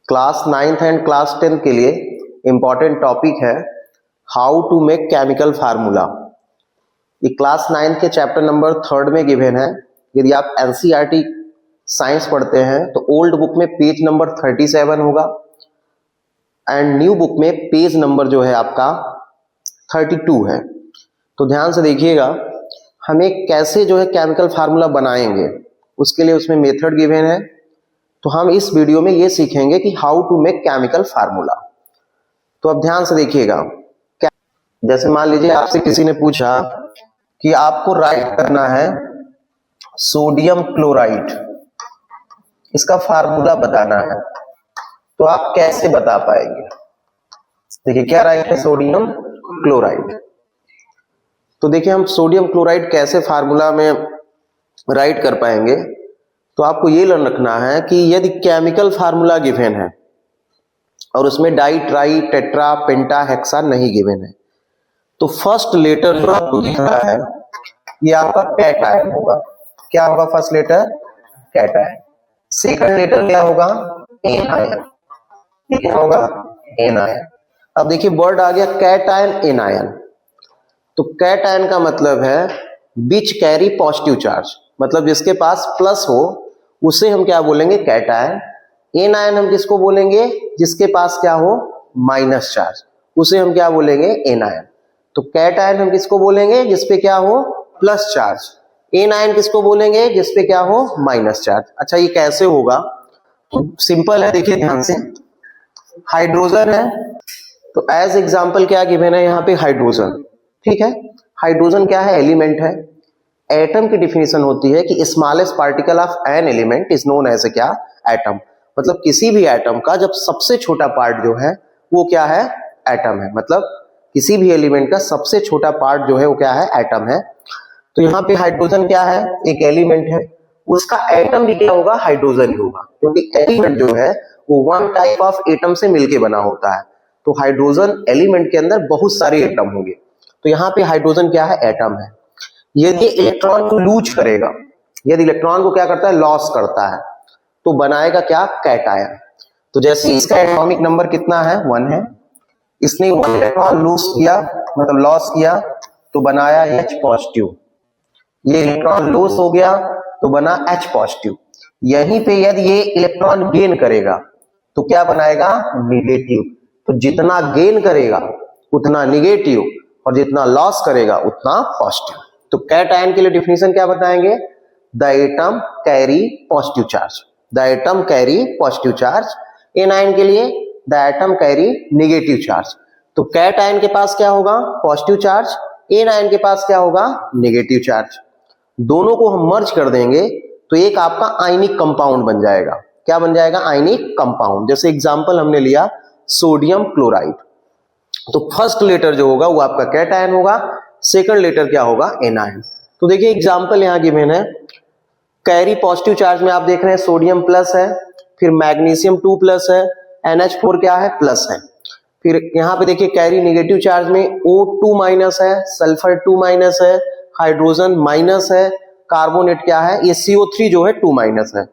Class 9th and class 10th के लिए important topic है how to make chemical formula. ये क्लास 9th के चैप्टर नंबर 3 में गिवन है। यदि आप एनसीईआरटी साइंस पढ़ते हैं तो ओल्ड बुक में पेज नंबर 37 होगा एंड न्यू बुक में पेज नंबर जो है आपका 32 है। तो ध्यान से देखिएगा, हमें कैसे जो है केमिकल फार्मूला बनाएंगे, उसके लिए उसमें मेथड गिवन है। तो हम इस वीडियो में ये सीखेंगे कि how to make chemical formula. तो अब ध्यान से देखिएगा, जैसे मान लीजिए आपसे किसी ने पूछा कि आपको राइट करना है सोडियम क्लोराइड, इसका फार्मूला बताना है, तो आप कैसे बता पाएंगे? देखिए क्या राइट है, सोडियम क्लोराइड। तो देखिए हम सोडियम क्लोराइड कैसे फार्मूला में राइट कर पाएंगे। तो आपको ये लर्न रखना है कि यदि केमिकल फार्मूला गिवन है और उसमें die tri tetra penta hexa नहीं गिवन है, तो फर्स्ट लेटर जो आपको दिख रहा है ये आपका कैटायन होगा। क्या होगा first letter? Cation. Second letter क्या होगा? एनायन। क्या होगा? एनायन। अब देखिए वर्ड आ गया कैटायन एनायन। तो कैटायन का मतलब है विच कैरी पॉजिटिव चार्ज, मतलब जिसके पास प्लस हो उसे हम क्या बोलेंगे? कैटायन। एनायन हम किसको बोलेंगे? जिसके पास क्या हो? माइनस चार्ज, उसे हम क्या बोलेंगे? एनायन। तो कैटायन हम किसको बोलेंगे? जिसपे क्या हो? Plus charge. एनायन किसको बोलेंगे? जिसपे क्या हो? Minus charge. अच्छा ये कैसे होगा? तो सिंपल है, देखिए ध्यान से। हाइड्रोजन है तो एज एग्जांपल क्या गिवन है यहाँ पे? हाइड्रोजन। ठीक है, हाइड्रोजन क्या है? एलिमेंट है। एटम की डिफिनेशन होती है कि smallest particle of an element is known as क्या? एटम। मतलब किसी भी एटम का जब सबसे छोटा पार्ट जो है वो क्या है? एटम है। मतलब किसी भी एलिमेंट का सबसे छोटा पार्ट जो है वो क्या है? एटम है। तो यहाँ पे हाइड्रोजन क्या है? एक एलिमेंट है, उसका एटम भी क्या होगा? हाइड्रोजन ही होगा, क्योंकि एलिमेंट जो है वो वन टाइप ऑफ एटम से मिलके बना होता है। तो हाइड्रोजन एलिमेंट के अंदर बहुत सारे एटम होंगे। तो यहाँ पे हाइड्रोजन क्या है? एटम है। यदि इलेक्ट्रॉन को लूज करेगा, यदि इलेक्ट्रॉन को क्या करता है? लॉस करता है, तो बनाएगा क्या? कैटायन। तो जैसे इसका एटॉमिक नंबर कितना है? 1 है। इसने 1 इलेक्ट्रॉन लूज किया, मतलब लॉस किया, तो बनाया H पॉजिटिव। ये इलेक्ट्रॉन लॉस हो गया तो बना H पॉजिटिव। यहीं पे यदि ये इलेक्ट्रॉन गेन करेगा तो क्या बनाएगा? निगेटिव। तो जितना गेन करेगा उतना निगेटिव और जितना लॉस करेगा उतना पॉजिटिव। तो कैटायन के लिए डिफिनेशन क्या बताएंगे? The atom carry positive charge. The atom carry positive charge. Anion के लिए the atom carry negative charge. तो कैटायन के पास क्या होगा? Positive charge. एनायन के पास क्या होगा? Negative charge. दोनों को हम मर्ज कर देंगे तो एक आपका आयनिक कंपाउंड बन जाएगा। क्या बन जाएगा? Ionic compound. जैसे एग्जांपल हमने लिया सोडियम क्लोराइड, तो फर्स्ट लेटर जो होगा वो आपका कैटायन होगा, सेकंड लेटर क्या होगा? एनायन। तो देखिए एग्जांपल यहां गिवन है, कैरी पॉजिटिव चार्ज में आप देख रहे हैं सोडियम प्लस है, फिर मैग्नीशियम 2 प्लस है, NH4 क्या है? प्लस है। फिर यहाँ पे देखिए कैरी नेगेटिव चार्ज में O2 माइनस है, सल्फर 2 माइनस है, हाइड्रोजन माइनस है, कार्बोनेट क्या है? ये CO3 जो है 2 माइनस है।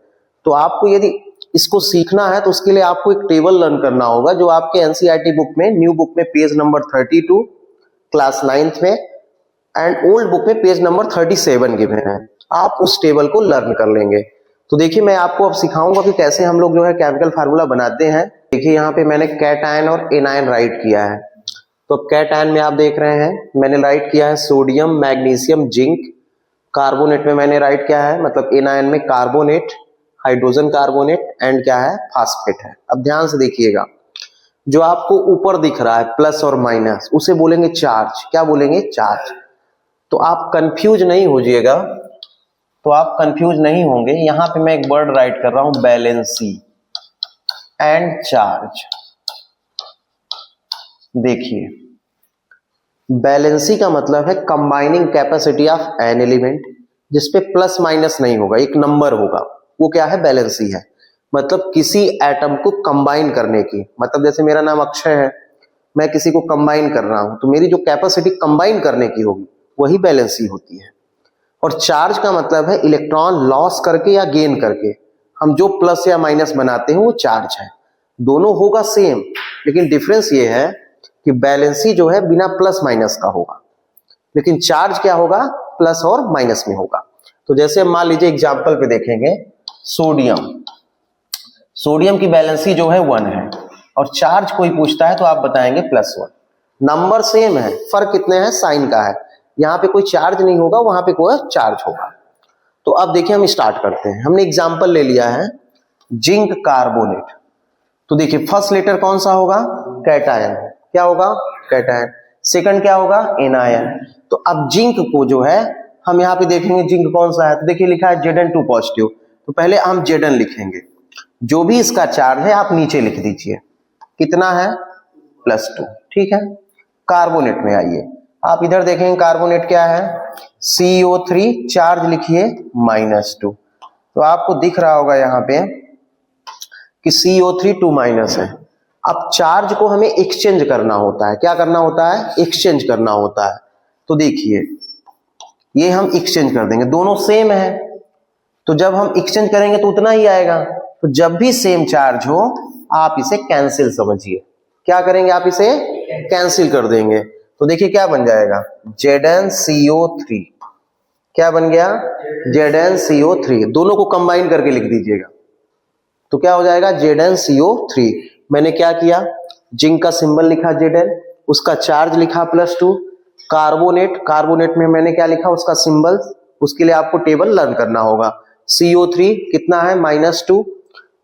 तो आपको यदि इसको सीखना है तो उसके लिए आपको एक टेबल लर्न करना होगा जो आपके एनसीईआरटी बुक में, न्यू बुक में पेज नंबर 32 क्लास 9th में एंड ओल्ड बुक में पेज नंबर 37 गिवन है। आप उस टेबल को लर्न कर लेंगे। तो देखिए मैं आपको अब सिखाऊंगा कि कैसे हम लोग जो है केमिकल फार्मूला बनाते हैं। देखिए यहाँ पे मैंने कैटायन और एनायन राइट किया है। तो कैटायन में आप देख रहे हैं मैंने राइट किया है सोडियम मैग्नीशियम जिंक। कार्बोनेट में मैंने राइट किया है, मतलब एनायन में कार्बोनेट, हाइड्रोजन कार्बोनेट एंड क्या है? फास्फेट है। अब ध्यान से देखिएगा, जो आपको ऊपर दिख रहा है प्लस और माइनस, उसे बोलेंगे चार्ज। क्या बोलेंगे? चार्ज। तो आप कंफ्यूज नहीं होइएगा, तो आप कंफ्यूज नहीं होंगे। यहां पे मैं एक वर्ड राइट कर रहा हूं, बैलेंसी एंड चार्ज। देखिए बैलेंसी का मतलब है combining capacity of an element, जिसपे प्लस माइनस नहीं होगा, एक नंबर होगा, वो क्या है? बैलेंसी है। मतलब किसी एटम को कंबाइन करने की, मतलब जैसे मेरा नाम अक्षय है, मैं किसी को कंबाइन कर रहा हूं तो मेरी जो कैपेसिटी कंबाइन करने की होगी वही बैलेंसी होती है। और चार्ज का मतलब है इलेक्ट्रॉन लॉस करके या गेन करके हम जो प्लस या माइनस बनाते हैं वो चार्ज है। दोनों होगा सेम, लेकिन डिफरेंस ये है कि बैलेंसी जो है बिना प्लस माइनस का होगा, लेकिन चार्ज क्या होगा, प्लस और माइनस में होगा। तो जैसे मान लीजिए एग्जांपल पे देखेंगे, सोडियम की बैलेंसी जो है 1 है और चार्ज कोई पूछता है तो आप बताएंगे +1। नंबर सेम है, फर्क कितने हैं, साइन का है। यहाँ पे कोई चार्ज नहीं होगा, वहां पे कोई चार्ज होगा। तो अब देखिए हम स्टार्ट करते हैं। हमने एग्जांपल ले लिया है जिंक कार्बोनेट। तो देखिए फर्स्ट लेटर कौन सा होगा, कैटायन। क्या होगा, कैटायन। सेकंड क्या होगा, एनायन। तो अब जिंक को जो है हम यहाँ पे देखेंगे जिंक कौन सा है, तो देखिए लिखा है Zn2 पॉजिटिव। तो पहले हम Zn लिखेंगे, जो भी इसका चार्ज है आप नीचे लिख दीजिए, कितना है, +2। ठीक है, कार्बोनेट में आइए, आप इधर देखेंगे कार्बोनेट क्या है, CO3, चार्ज लिखिए -2। तो आपको दिख रहा होगा यहाँ पे कि CO3 2- है। अब चार्ज को हमें एक्सचेंज करना होता है। क्या करना होता है, एक्सचेंज करना होता है। तो देखिए ये हम एक्सचेंज कर देंगे, दोनों सेम है, तो जब हम एक्सचेंज करेंगे तो उतना ही आएगा। तो जब भी सेम चार्ज हो आप इसे कैंसिल समझिए। क्या करेंगे, आप इसे कैंसिल कर देंगे। तो देखिए क्या बन जाएगा, ZnCO3। क्या बन गया, ZnCO3। दोनों को कंबाइन करके लिख दीजिएगा, तो क्या हो जाएगा, ZnCO3। मैंने क्या किया, जिंक का सिंबल लिखा Zn, उसका चार्ज लिखा +2। कार्बोनेट में मैंने क्या लिखा, उसका सिंबल, उसके लिए आपको टेबल लर्न करना होगा। CO3 कितना है, -2।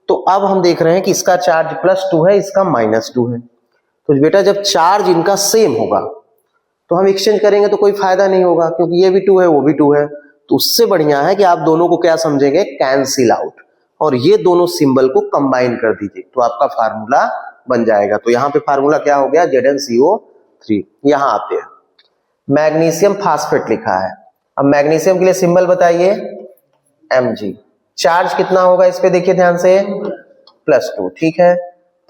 तो अब हम देख रहे हैं कि इसका चार्ज +2 है, इसका -2 है। तो बेटा जब चार्ज इनका सेम होगा तो हम एक्सचेंज करेंगे तो कोई फायदा नहीं होगा, क्योंकि ये भी 2 है वो भी 2 है। तो उससे बढ़िया है कि आप दोनों को क्या समझेंगे, कैंसिल आउट, और ये दोनों सिंबल को कंबाइन कर दीजिए, तो आपका फार्मूला बन जाएगा। तो यहाँ पे फार्मूला क्या हो गया, ZnCO3। यहाँ आते हैं, मैग्नीशियम फास्फेट लिखा है। अब मैग्नीशियम के लिए सिंबल बताइए, Mg। चार्ज कितना होगा इस पे, देखिए ध्यान से, +2। ठीक है,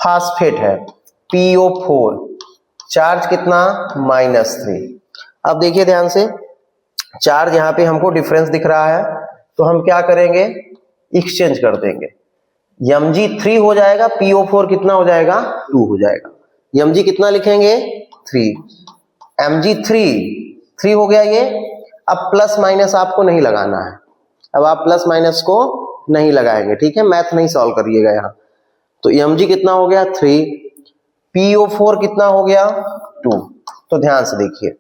फास्फेट है PO4, चार्ज कितना, -3। अब देखिए ध्यान से, चार्ज यहाँ पे हमको डिफरेंस दिख रहा है, तो हम क्या करेंगे, एक्सचेंज कर देंगे। Mg3 हो जाएगा, PO4 कितना हो जाएगा, 2 हो जाएगा। Mg कितना लिखेंगे, 3। Mg3 हो गया ये। अब प्लस माइनस आपको नहीं लगाना है, अब आप प्लस माइनस को नहीं लगाएंगे। ठीक है, मैथ नहीं सॉल्व करिएगा यहाँ। तो Mg कितना हो गया, 3। PO4 कितना हो गया, 2। तो ध्यान से देखिए,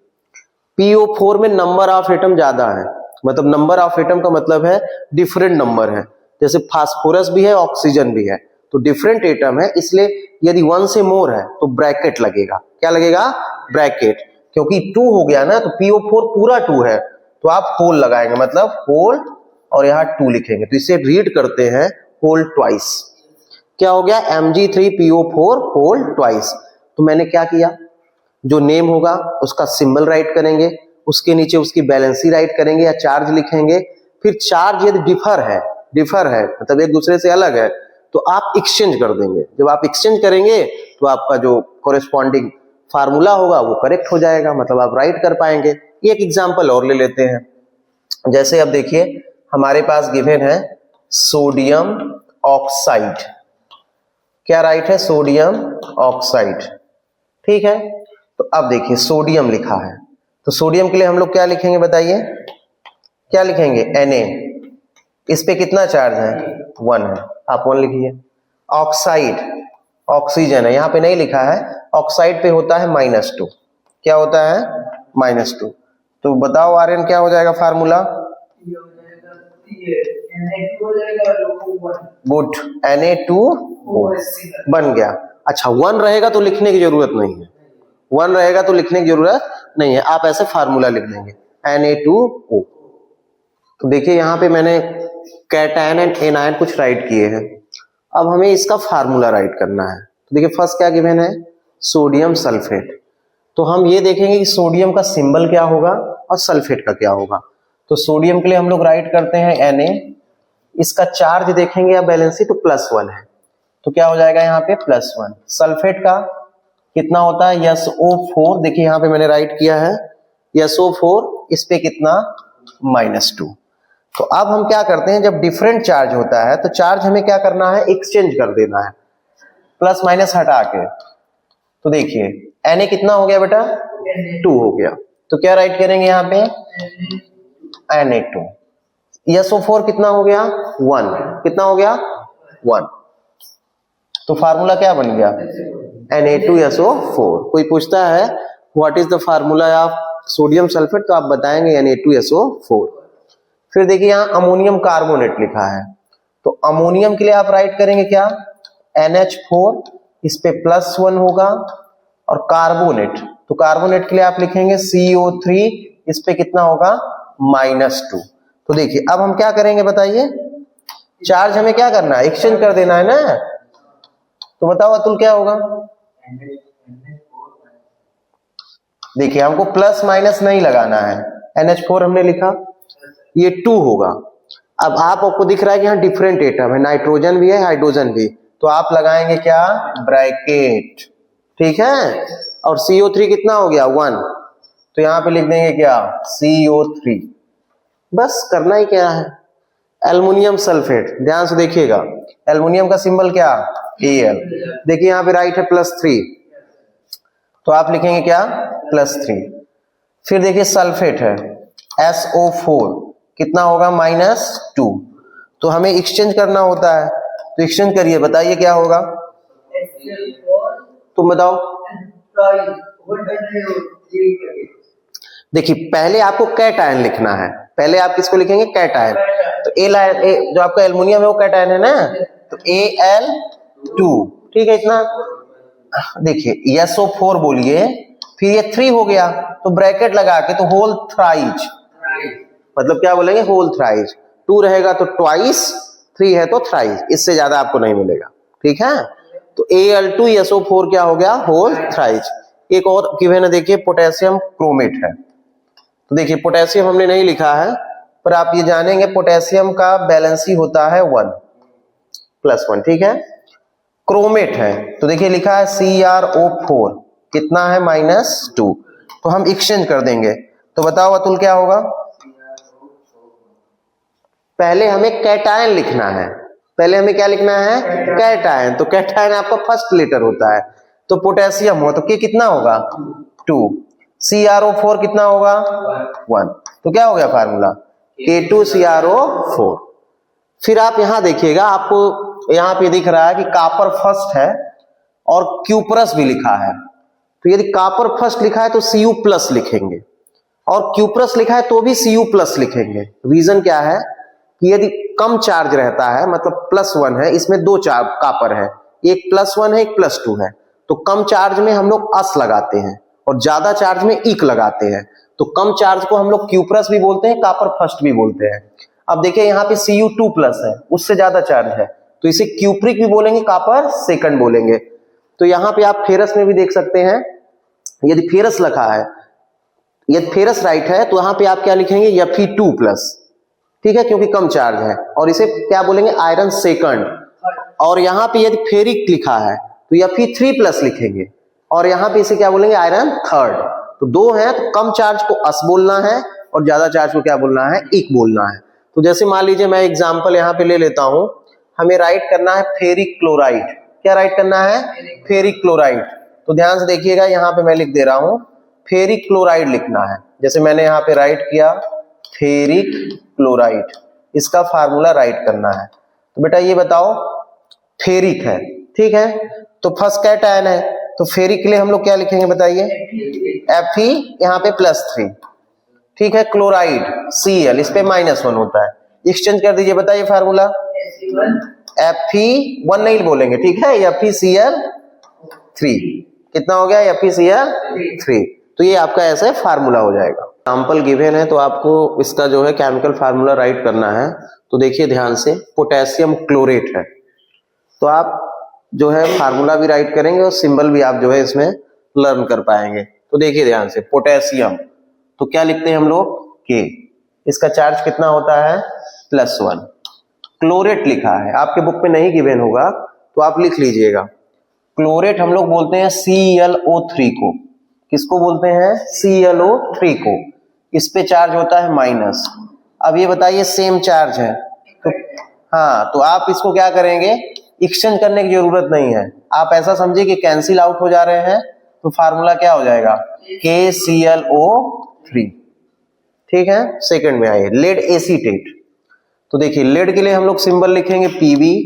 PO4 में नंबर ऑफ एटम ज्यादा है, मतलब नंबर ऑफ एटम का मतलब है डिफरेंट नंबर है। जैसे फास्फोरस भी है, ऑक्सीजन भी है, तो डिफरेंट एटम है, इसलिए यदि 1 से मोर है तो ब्रैकेट लगेगा। क्या लगेगा, ब्रैकेट। क्योंकि 2 हो गया ना, तो PO4 पूरा 2 है, तो आप होल लगाएंगे, मतलब होल, और यहाँ 2 लिखेंगे। तो इसे रीड करते हैं होल ट्वाइस। क्या हो गया, Mg3PO4 होल ट्वाइस। तो मैंने क्या किया, जो नेम होगा उसका सिंबल राइट करेंगे, उसके नीचे उसकी बैलेंसी राइट करेंगे या चार्ज लिखेंगे। फिर चार्ज यदि डिफर है मतलब एक दूसरे से अलग है, तो आप एक्सचेंज कर देंगे। जब आप एक्सचेंज करेंगे तो आपका जो कोरेस्पॉन्डिंग फार्मूला होगा वो करेक्ट हो जाएगा, मतलब आप राइट कर पाएंगे। एक एग्जांपल और ले लेते हैं। जैसे अब देखिए हमारे पास गिवन है सोडियम ऑक्साइड। क्या राइट है, सोडियम ऑक्साइड। ठीक है, तो अब देखिए सोडियम लिखा है, तो सोडियम के लिए हम लोग क्या लिखेंगे बताइए, क्या लिखेंगे, Na। इस पे कितना चार्ज है, 1 है, आप 1 लिखिए। ऑक्साइड, ऑक्सीजन है, यहाँ पे नहीं लिखा है, ऑक्साइड पे होता है -2। क्या होता है, -2। तो बताओ आर्यन क्या हो जाएगा फार्मूला, गुड, Na2O बन गया। अच्छा 1 रहेगा तो लिखने की जरूरत नहीं है, 1 रहेगा तो लिखने की जरूरत नहीं है, आप ऐसे फार्मूला लिख देंगे Na2O। तो देखिए यहाँ पे मैंने कैटायन एंड एनायन कुछ राइट किए हैं, अब हमें इसका फार्मूला राइट करना है। तो देखिए फर्स्ट क्या गिवन है, सोडियम सल्फेट। तो हम ये देखेंगे कि सोडियम का सिंबल क्या होगा और सल्फेट का क्या होगा। तो सोडियम के लिए हम लोग राइट करते हैं Na, इसका चार्ज देखेंगे या बैलेंसी तो +1 है, तो क्या हो जाएगा यहाँ पे +1। सल्फेट का कितना होता है, SO4, देखिए यहाँ पे मैंने राइट किया है SO4, इस पे कितना, -2। तो अब हम क्या करते हैं, जब डिफरेंट चार्ज होता है तो चार्ज हमें क्या करना है, एक्सचेंज कर देना है। प्लस माइनस हटा के, तो देखिए Na कितना हो गया बेटा 2 हो गया, तो क्या राइट करेंगे यहाँ पे Na2। SO4 कितना हो गया 1, कितना हो गया 1, तो फार्मूला क्या बन गया Na2SO4। कोई पूछता है what is the formula of sodium sulphate, तो आप बताएंगे Na2SO4। फिर देखिए यहाँ अमोनियम कार्बोनेट लिखा है, तो अमोनियम के लिए आप राइट करेंगे क्या NH4, इस पे +1 होगा, और कार्बोनेट, तो कार्बोनेट के लिए आप लिखेंगे CO3, इस पे कितना होगा -2। तो देखिए अब हम क्या करेंगे बताइए, चार्ज हमें क्या करना है एक्सचेंज कर देना है ना, तो बताओ अतुल क्या होगा। देखिए हमको प्लस माइनस नहीं लगाना है, NH4 हमने लिखा, ये 2 होगा। अब आपको दिख रहा है कि यहाँ डिफरेंट एटम है, नाइट्रोजन भी है हाइड्रोजन भी, तो आप लगाएंगे क्या ब्रैकेट, ठीक है, और CO3 कितना हो गया 1, तो यहाँ पे लिख देंगे क्या CO3। बस करना ही क्या है। एल्युमिनियम सल्फेट, ध्यान से देखिएगा, एल्युमिनियम का सिंबल क्या Al, देखिए यहाँ पे राइट है +3, तो आप लिखेंगे क्या +3। फिर देखिए सल्फेट है SO4, कितना होगा -2, तो हमें एक्सचेंज करना होता है, तो एक्सचेंज करिए, बताइए क्या होगा, तुम बताओ। देखिए पहले आपको कैटायन लिखना है, पहले आप किसको लिखेंगे कैटायन, तो जो आपका एल्युमिनियम है वो कैटायन है ना, तो Al2, ठीक है इतना। देखिए SO4 बोलिए, फिर ये 3 हो गया, तो ब्रैकेट लगा के, तो होल थ्राइज, मतलब क्या बोलेंगे होल थ्राइज, 2 रहेगा तो ट्वाइस, 3 है तो थ्राइज, इससे ज्यादा आपको नहीं मिलेगा, ठीक है। तो Al2SO4 क्या हो गया होल थ्राइज। एक और गिवन है देखिए पोटेशियम क्रोमेट है, तो देखिए पोटेशियम हमने नहीं लिखा है, पर आप ये जानेंगे पोटेशियम का बैलेंसी होता है 1+1, ठीक है। क्रोमेट है, तो देखिए लिखा है CrO4, कितना है -2, तो हम एक्सचेंज कर देंगे, तो बताओ अतुल क्या होगा। पहले हमें कैटायन लिखना है, पहले हमें क्या लिखना है कैटायन, तो कैटायन आपका फर्स्ट लेटर होता है, तो पोटेशियम हो तो कितना होगा 2, CrO4 कितना होगा 1, तो क्या हो गया फार्मूला K2CrO4। फिर आप यहां देखिएगा, आपको यहां पे दिख रहा है कि कॉपर फर्स्ट है और क्यूप्रस भी लिखा है, तो यदि कॉपर फर्स्ट लिखा है तो Cu+ लिखेंगे, और क्यूप्रस लिखा है तो भी Cu+ लिखेंगे। रीजन क्या है कि यदि कम चार्ज रहता है, मतलब +1 है, इसमें 2 चार्ज कॉपर है, एक +1 है एक +2 है, तो कम चार्ज में हम लोग अस लगाते हैं और ज्यादा चार्ज में इक लगाते हैं, तो कम चार्ज को हम लोग क्यूप्रस भी बोलते हैं, कॉपर फर्स्ट भी बोलते हैं। अब देखिए यहाँ पे Cu2+ है, उससे ज्यादा चार्ज है, तो इसे क्यूप्रिक भी बोलेंगे, कॉपर सेकंड बोलेंगे। तो यहाँ पे आप फेरस में भी देख सकते हैं, यदि फेरस लिखा है, यदि फेरस राइट है, तो यहाँ पे आप क्या लिखेंगे Fe2+, ठीक है, क्योंकि कम चार्ज है, और इसे क्या बोलेंगे आयरन सेकंड। और यहाँ पे यदि फेरिक लिखा है तो Fe3+ लिखेंगे, और यहाँ पे इसे क्या बोलेंगे आयरन थर्ड। तो 2 है, तो कम चार्ज को अस बोलना है और ज्यादा चार्ज को क्या बोलना है इक बोलना है। तो जैसे मान लीजिए मैं एग्जांपल यहाँ पे ले लेता हूं, हमें राइट करना है फेरिक क्लोराइड, क्या राइट करना है फेरिक क्लोराइड, तो ध्यान से देखिएगा, यहाँ पे मैं लिख दे रहा हूं फेरिक क्लोराइड लिखना है, जैसे मैंने यहाँ पे राइट किया फेरिक क्लोराइड, इसका फार्मूला राइट करना है। तो बेटा ये बताओ फेरिक है, ठीक है, तो फर्स्ट कैटायन है, तो फेरिक के लिए हम लोग क्या लिखेंगे बताइए Fe, यहाँ पे +3, ठीक है, क्लोराइड Cl, इस पे -1 होता है, एक्सचेंज कर दीजिए, बताइए फार्मूला Fe1 नहीं बोलेंगे, ठीक है, FeCl3, कितना हो गया FeCl3, तो ये आपका ऐसे फार्मूला हो जाएगा। एग्जाम्पल गिवन है, तो आपको इसका जो है केमिकल फार्मूला राइट करना है। तो देखिए ध्यान से, पोटेशियम क्लोरेट है, तो आप जो है फार्मूला भी राइट करेंगे और सिंबल भी आप जो है इसमें लर्न कर पाएंगे। तो देखिए ध्यान से, पोटेशियम, तो क्या लिखते हैं हम लोग K, इसका चार्ज कितना होता है +1। क्लोरेट लिखा है, आपके बुक में नहीं गिवन होगा तो आप लिख लीजिएगा, क्लोरेट हम लोग बोलते हैं ClO3 को, किसको बोलते हैं ClO3 को, इस पे चार्ज होता है माइनस। अब ये बताइए सेम चार्ज है, तो हाँ, तो आप इसको क्या करेंगे एक्सचेंज करने की जरूरत नहीं है, आप ऐसा समझिए कि कैंसिल आउट हो जा रहे हैं, तो फार्मूला क्या हो जाएगा, KClO3। ठीक है, सेकंड में आइए, लेड एसीटेट। तो देखिए लेड के लिए हम लोग सिंबल लिखेंगे Pb,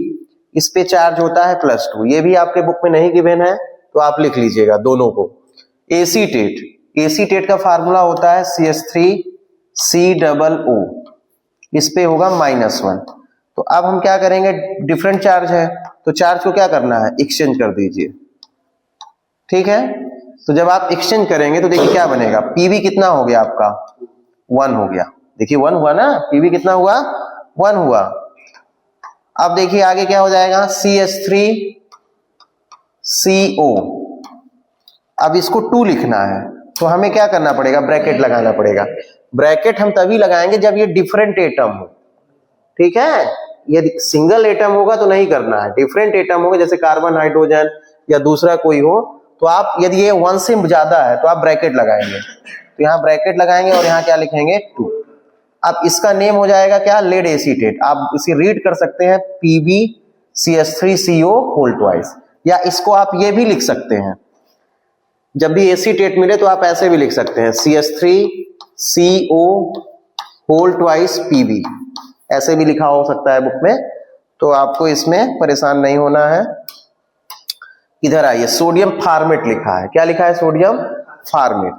इस पे चार्ज होता है +2, ये भी आपके बुक में नहीं गिवन है तो आप लिख लीजिएगा दोनों को। एसीटेट, एसीटेट का फार्मूला होता है CH3COO, इस पे होगा -1। तो अब हम क्या करेंगे, डिफरेंट चार्ज है तो चार्ज को क्या करना है, एक्सचेंज कर दीजिए। ठीक है, तो जब आप एक्सचेंज करेंगे तो देखिए क्या बनेगा, Pb कितना हो गया आपका, 1 हो गया। देखिए 1 हुआ ना, Pb कितना हुआ, 1 हुआ। अब देखिए आगे क्या हो जाएगा, CH3CO, अब इसको 2 लिखना है तो हमें क्या करना पड़ेगा, ब्रैकेट लगाना पड़ेगा। ब्रैकेट हम तभी लगाएंगे जब ये डिफरेंट एटम हो। ठीक है, यदि सिंगल एटम होगा तो नहीं करना है, डिफरेंट एटम होगा जैसे कार्बन, हाइड्रोजन या दूसरा कोई हो, तो आप यदि ये 1 से ज्यादा है तो आप ब्रैकेट लगाएंगे। तो यहाँ ब्रैकेट लगाएंगे और यहाँ क्या लिखेंगे, 2। अब इसका नेम हो जाएगा क्या, लेड एसीटेट। आप इसे रीड कर सकते हैं PbCH3CO2, या इसको आप ये भी लिख सकते हैं, जब भी एसीटेट मिले तो आप ऐसे भी लिख सकते हैं CH3CO2 Pb, ऐसे भी लिखा हो सकता है बुक में, तो आपको इसमें परेशान नहीं होना है। इधर आइए, सोडियम फार्मेट लिखा है, क्या लिखा है, सोडियम फार्मेट।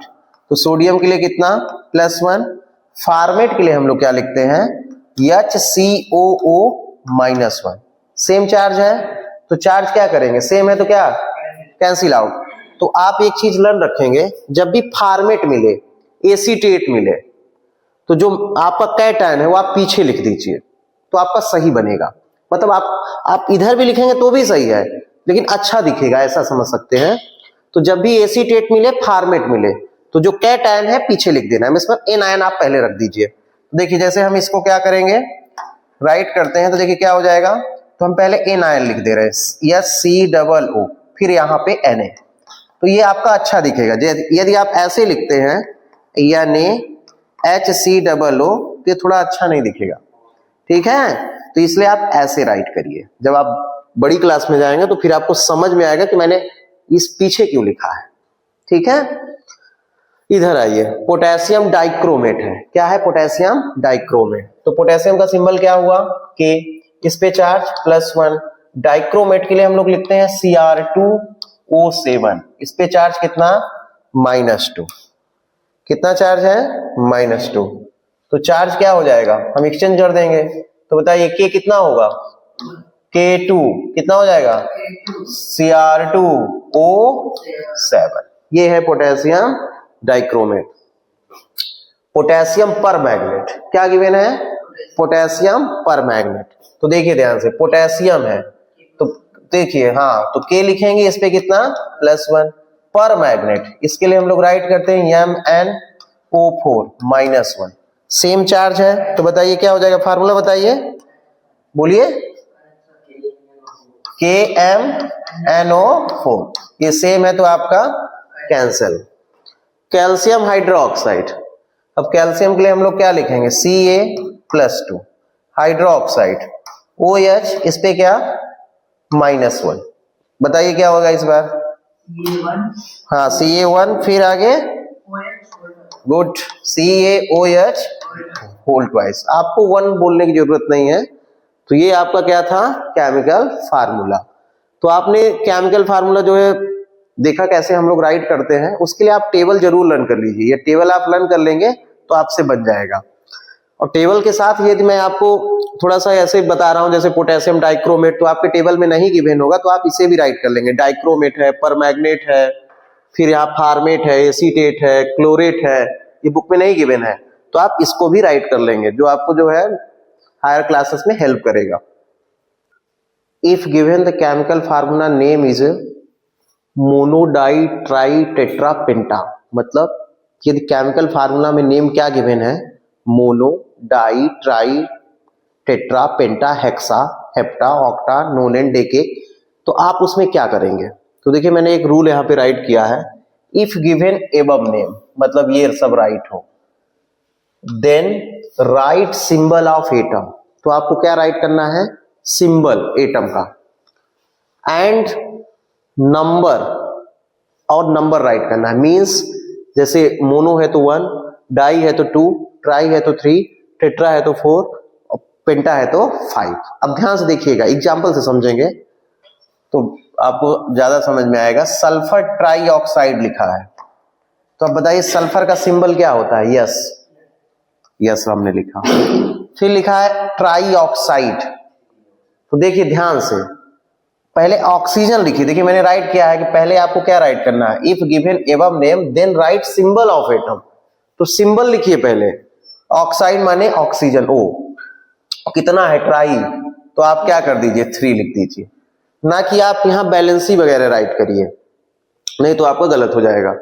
तो सोडियम के लिए कितना, +1। फार्मेट के लिए हम लोग क्या लिखते हैं, HCOO-1, सेम चार्ज है तो चार्ज क्या करेंगे, सेम है तो क्या, कैंसिल आउट। तो आप एक चीज लर्न रखेंगे, जब भी फार्मेट मिले, एसीटेट मिले, तो जो आपका कैटायन है वो आप पीछे लिख दीजिए तो आपका सही बनेगा। मतलब आप इधर भी लिखेंगे तो भी सही है, लेकिन अच्छा दिखेगा, ऐसा समझ सकते हैं। तो जब भी एसीटेट मिले, फार्मेट मिले, तो जो कैटायन है पीछे लिख देना है, इसमें एनायन आप पहले रख दीजिए। देखिए जैसे हम इसको क्या करेंगे, राइट करते हैं, तो देखिए क्या हो जाएगा, तो हम पहले एनायन लिख दे रहे हैं, SCOO, फिर यहाँ पे Na, तो ये आपका अच्छा दिखेगा। यदि आप ऐसे लिखते हैं यानी HCOO, तो ये थोड़ा अच्छा नहीं दिखेगा। ठीक है, तो इसलिए आप ऐसे राइट करिए। जब आप बड़ी क्लास में जाएंगे तो फिर आपको समझ में आएगा कि मैंने इस पीछे क्यों लिखा है। ठीक है, इधर आइए, पोटेशियम डाइक्रोमेट है, क्या है, पोटेशियम डाइक्रोमेट। तो पोटेशियम का सिंबल क्या हुआ, K, इस पे चार्ज +1। डाइक्रोमेट के लिए हम लोग लिखते हैं Cr2O7, इस पे चार्ज कितना, -2। कितना चार्ज है, -2। तो चार्ज क्या हो जाएगा, हम एक्सचेंज कर देंगे, तो बताइए K कितना होगा, K2 कितना हो जाएगा, Cr2O7। ये है पोटेशियम डाइक्रोमेट। पोटेशियम परमैग्नेट, क्या गिवन है, पोटेशियम परमैग्नेट। तो देखिए ध्यान से, पोटेशियम है तो देखिए, हाँ, तो K लिखेंगे, इस पे कितना, +1। परमैग्नेट, इसके लिए हम लोग राइट करते हैं MnO4 -1, सेम चार्ज है, तो बताइए क्या हो जाएगा, फार्मूला बताइए, बोलिए, KMnO4, ये सेम है तो आपका कैंसिल। कैल्शियम हाइड्रोक्साइड, अब कैल्शियम के लिए हम लोग क्या लिखेंगे, Ca+2, हाइड्रोक्साइड OH, इस पे क्या, -1। बताइए क्या होगा इस बार, हाँ Ca1, फिर आगे, गुड, CaOH2, आपको 1 बोलने की जरूरत नहीं है। तो ये आपका क्या था, केमिकल फार्मूला। तो आपने केमिकल फार्मूला जो है देखा कैसे हम लोग राइट करते हैं, उसके लिए आप टेबल जरूर लर्न कर लीजिए। ये टेबल आप लर्न कर लेंगे तो आपसे बन जाएगा। और टेबल के साथ यदि मैं आपको थोड़ा सा ऐसे बता रहा हूं, जैसे पोटेशियम डाइक्रोमेट, तो आपके टेबल में नहीं गिवन होगा तो आप इसे भी राइट कर लेंगे। डाइक्रोमेट है, परमैग्नेट है, फिर यहाँ फार्मेट है, एसीटेट है, क्लोरेट है, ये बुक में नहीं गिवन है, तो आप इसको भी राइट कर लेंगे, जो आपको जो है हायर क्लासेस में हेल्प करेगा। If given the chemical formula name is mono di tri tetra penta, मतलब यदि केमिकल फार्मूला में नेम क्या गिवन है, mono di tri tetra penta hexa hepta octa nonane deca, तो आप उसमें क्या करेंगे। तो देखिए मैंने एक रूल यहाँ पे राइट किया है, इफ गिवन एबव नेम, मतलब ये सब राइट हो, then write symbol of atom, तो आपको क्या राइट करना है, सिंबल एटम का, एंड नंबर और नंबर राइट करना है। मींस जैसे मोनो है तो 1, डाई है तो 2, ट्राई है तो 3, टेट्रा है तो 4 और पेंटा है तो 5। अब ध्यान से देखिएगा, एग्जांपल से समझेंगे तो आपको ज्यादा समझ में आएगा। सल्फर ट्राई ऑक्साइड लिखा है, तो अब बताइए सल्फर का सिंबल क्या होता है? यस, यस हमने लिखा। फिर लिखा है ट्राई ऑक्साइड, तो देखिए ध्यान से, पहले ऑक्सीजन लिखिए। देखिए मैंने राइट किया है कि पहले आपको क्या राइट करना है, if given above name then write symbol of atom. तो सिंबल लिखिए पहले, ऑक्साइड माने ऑक्सीजन, ओ कितना है ट्राई, तो आप क्या कर दीजिए 3 लिख दीजिए, ना कि आप यहां बैलेंसी वगैरह राइट करिए, नहीं तो आपका गलत हो जाएगा।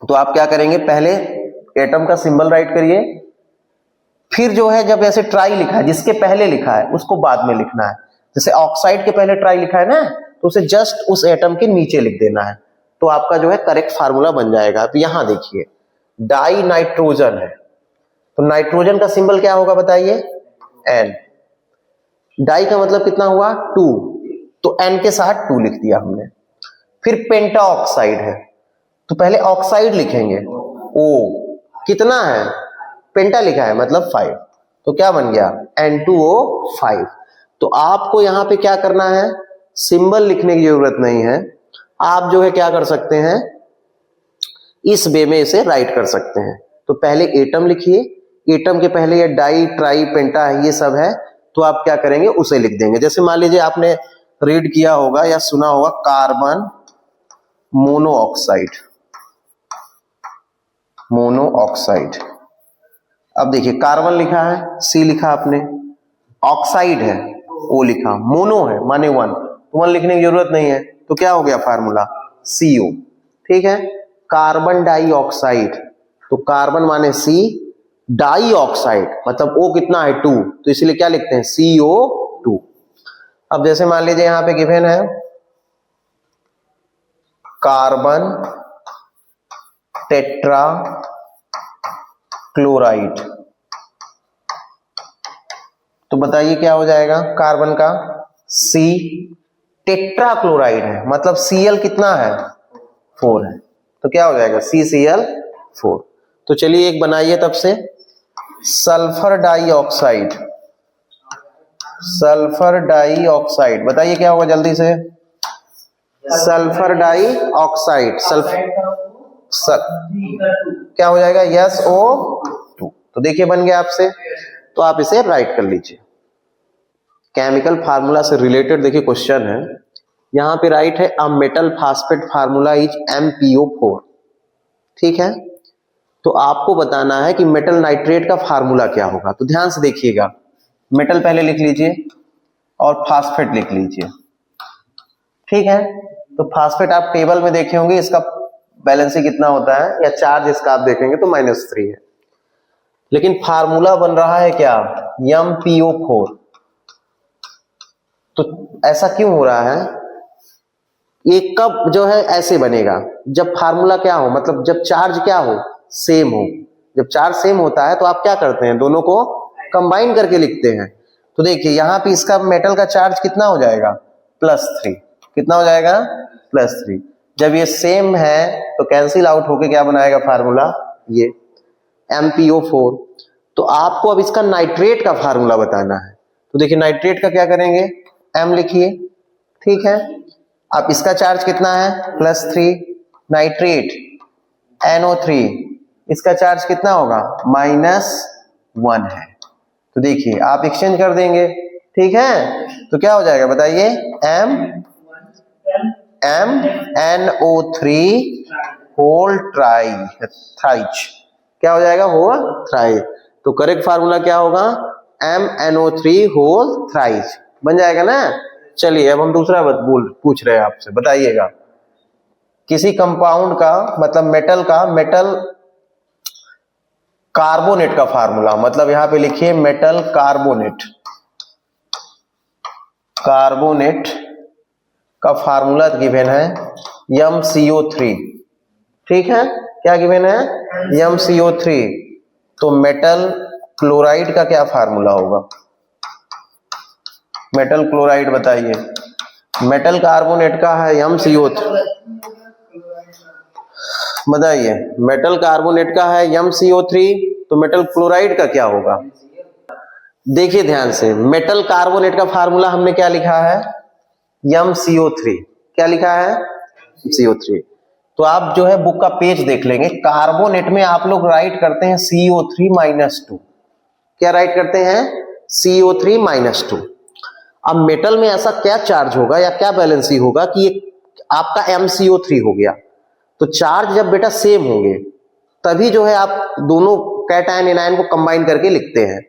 तो आप क्या करेंगे, पहले एटम का सिंबल राइट करिए, फिर जो है जब ऐसे ट्राई लिखा है जिसके पहले लिखा है उसको बाद में लिखना है। जैसे ऑक्साइड के पहले ट्राई लिखा है ना, तो उसे जस्ट उस एटम के नीचे लिख देना है, तो आपका जो है करेक्ट फार्मूला बन जाएगा। तो यहां देखिए डाई नाइट्रोजन है, तो नाइट्रोजन का सिंबल क्या होगा बताइए? एन। डाई का मतलब कितना हुआ? 2, तो एन के साथ 2 लिख दिया हमने। फिर पेंटा ऑक्साइड है, तो पहले ऑक्साइड लिखेंगे, ओ कितना है, पेंटा लिखा है मतलब 5, तो क्या बन गया N2O5। तो आपको यहां पे क्या करना है, सिंबल लिखने की जरूरत नहीं है, आप जो है क्या कर सकते हैं, इस वे में इसे राइट कर सकते हैं। तो पहले एटम लिखिए, एटम के पहले ये डाई ट्राई पेंटा है ये सब है, तो आप क्या करेंगे उसे लिख देंगे। जैसे मान लीजिए आपने रीड किया होगा या सुना होगा कार्बन मोनोऑक्साइड, मोनोऑक्साइड। अब देखिए कार्बन लिखा है, सी लिखा आपने, ऑक्साइड है, ओ लिखा, मोनो है माने 1, तो 1 लिखने की जरूरत नहीं है, तो क्या हो गया फार्मूला CO। ठीक है, कार्बन डाइऑक्साइड, तो कार्बन माने C, डाई ऑक्साइड मतलब O कितना है 2, तो इसलिए क्या लिखते हैं CO2। अब जैसे मान लीजिए यहां पे गिवन है कार्बन टेट्रा क्लोराइड, तो बताइए क्या हो जाएगा, कार्बन का C, टेट्रा क्लोराइड है मतलब Cl कितना है 4 है, तो क्या हो जाएगा CCl4। तो चलिए एक बनाइए तब से, सल्फर डाइऑक्साइड, सल्फर डाइऑक्साइड बताइए क्या होगा जल्दी से, सल्फर डाइऑक्साइड क्या हो जाएगा SO2। तो देखिए बन गया आपसे, तो आप इसे राइट कर लीजिए। केमिकल फार्मूला से रिलेटेड देखिए क्वेश्चन है, यहां पे राइट है a metal phosphate formula is MPO4। ठीक है, तो आपको बताना है कि मेटल नाइट्रेट का फार्मूला क्या होगा। तो ध्यान से देखिएगा, मेटल पहले लिख लीजिए और फास्फेट लिख लीजिए। ठीक है, तो फास्फेट आप टेबल में देखे होंगे, इसका बैलेंसिंग कितना होता है या चार्ज इसका आप देखेंगे तो -3 है, लेकिन फार्मूला बन रहा है क्या MPO4। तो ऐसा क्यों हो रहा है, ये कब जो है ऐसे बनेगा, जब फार्मूला क्या हो, मतलब जब चार्ज क्या हो, सेम हो। जब चार्ज सेम होता है तो आप क्या करते हैं, दोनों को कंबाइन करके लिखते हैं। तो देखिए यहां पे इसका मेटल का चार्ज कितना हो जाएगा +3, कितना हो जाएगा +3। जब ये सेम है तो कैंसिल आउट होके क्या बनाएगा फार्मूला, ये MPO4। तो आपको अब इसका नाइट्रेट का फार्मूला बताना है, तो देखिए नाइट्रेट का क्या करेंगे, M लिखिए। ठीक है, अब इसका चार्ज कितना है +3, नाइट्रेट NO3, इसका चार्ज कितना होगा -1 है। तो देखिए आप एक्सचेंज कर देंगे, ठीक है, तो क्या हो जाएगा बताइए MnO3 होल थ्राइच, क्या हो जाएगा होल थ्राइच। तो करेक्ट फार्मूला क्या होगा MnO3 होल थ्राइच बन जाएगा ना। चलिए अब हम दूसरा पूछ रहे हैं आपसे, बताइएगा किसी कंपाउंड का मतलब मेटल का, मेटल कार्बोनेट का फार्मूला, मतलब यहां पे लिखिए मेटल कार्बोनेट, कार्बोनेट का फार्मूला गिवन है MCO3। ठीक है, क्या गिवन है MCO3। तो मेटल क्लोराइड का क्या फार्मूला होगा, मेटल क्लोराइड बताइए, मेटल कार्बोनेट का है MCO3, बताइए मेटल कार्बोनेट का है MCO3, तो मेटल क्लोराइड का क्या होगा? देखिए ध्यान से, मेटल कार्बोनेट का फार्मूला हमने क्या लिखा है? MCO3। क्या लिखा है? MCO3। तो आप जो है बुक का पेज देख लेंगे, कार्बोनेट में आप लोग राइट करते हैं CO3-2। क्या राइट करते हैं? CO3-2। अब मेटल में ऐसा क्या चार्ज होगा या क्या बैलेंसी होगा कि ये आपका MCO3 हो गया। तो चार्ज जब बेटा सेम होंगे तभी जो है आप दोनों कैटायन एनायन को कंबाइन करके लिखते हैं।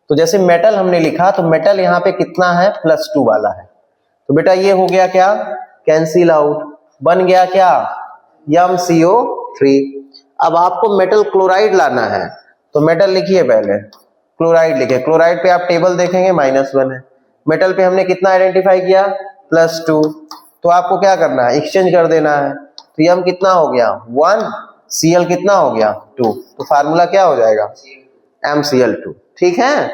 तो जैसे मेटल हमने लिखा, तो मेटल यहाँ पे कितना है? +2 वाला है। तो बेटा ये हो गया क्या? कैंसिल आउट, बन गया क्या? MCO3। अब आपको मेटल क्लोराइड लाना है, तो मेटल लिखिए पहले, क्लोराइड लिखिए। क्लोराइड पे आप टेबल देखेंगे -1 है। मेटल पे हमने कितना आइडेंटिफाई किया? +2। तो आपको क्या करना है? एक्सचेंज कर देना है। तो M कितना हो गया? 1, Cl कितना हो गया? 2। तो फार्मूला क्या हो जाएगा? MCl2। ठीक है।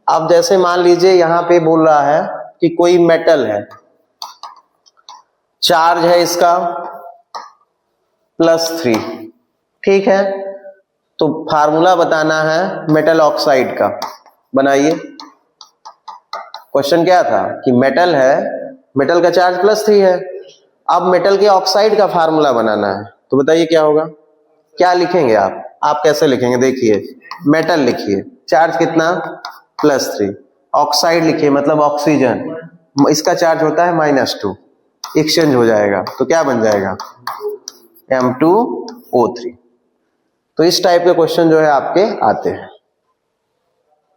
अब जैसे मान लीजिए यहां पे बोल रहा है कि कोई मेटल है, चार्ज है इसका +3, ठीक है। तो फार्मूला बताना है मेटल ऑक्साइड का, बनाइए। क्वेश्चन क्या था कि मेटल है, मेटल का चार्ज +3 है। अब मेटल के ऑक्साइड का फार्मूला बनाना है, तो बताइए क्या होगा? क्या लिखेंगे आप कैसे लिखेंगे? देखिए, मेटल लिखिए, चार्ज कितना? +3। ऑक्साइड लिखिए, मतलब ऑक्सीजन, इसका चार्ज होता है -2, एक्सचेंज हो जाएगा। तो क्या बन जाएगा? M2O3। तो इस टाइप के क्वेश्चन जो है आपके आते हैं।